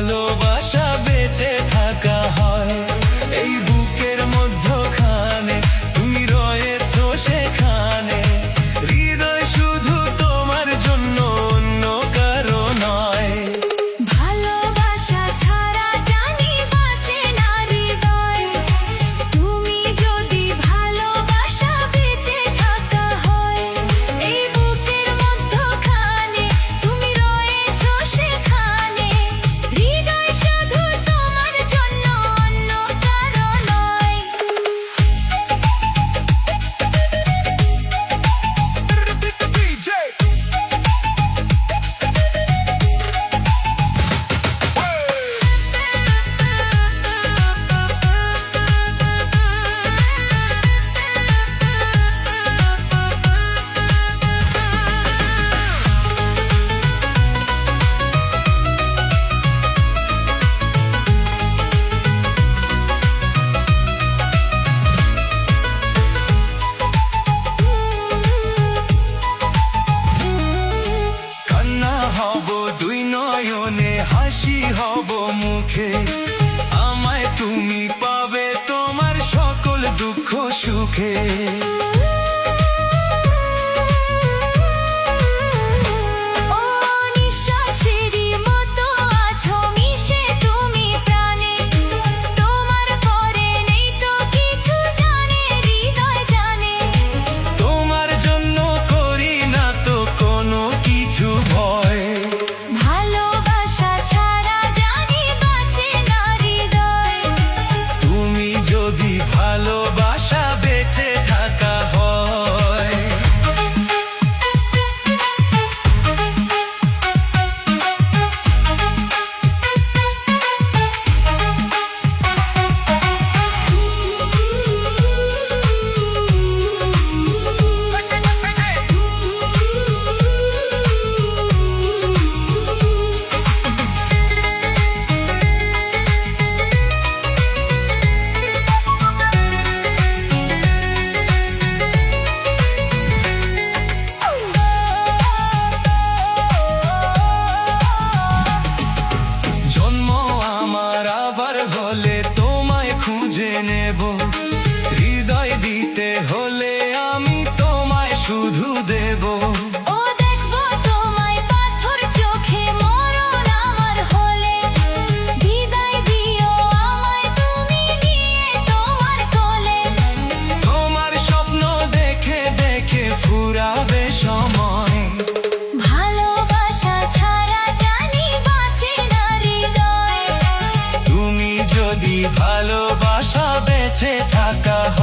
ভালোবাসা বেঁচে থাকা হয়। এই বুকের মধ্যখানে তুমি রয়েছো সেখানে, হৃদয় শুধু তোমার জন্য, অন্য কারো নয়। ভালোবাসা ছাড়া জানি বাঁচে না হৃদয়, তুমি যদি ভালোবাসা বেঁচে থাকা হয়। এই বুকের মধ্যখানে তুমি রয়েছো সেখানে, হৃদয় শুধু তোমার জন্য, অন্য কারো নয়। কান্না হব দুই নয়নে, হাসি হব মুখে, আমায় তুমি পাবে তোমার সকল দুঃখ সুখে। ও নিঃশ্বাসেরই মতো আছো মিশে তুমি প্রাণে, তোমার পরে নেই তো কিছু জানে হৃদয় জানে। তোমার জন্য করি না তো কোনো কিছু ভয়। ভালোবাসা ছাড়া জানি বাঁচে না হৃদয়, তুমি যদি ভালোবাসা বেঁচে থাকা হয়। জন্ম আমার আবার হলে তোমায় খুঁজে নেব, হৃদয় দিতে হলে আমি তোমায় শুধু দেব। ও দেখবো তোমায় পাথর চোখে, মরণ আমার হলে বিদায় দিও আমায় তুমি নিয়ে তোমার কোলে। তোমার স্বপ্ন দেখে দেখে ফুরাবে সময়। ভালোবাসা ছাড়া জানি বাঁচে না হৃদয়, তুমি যদি ভালোবাসা বেঁচে থাকা হয়।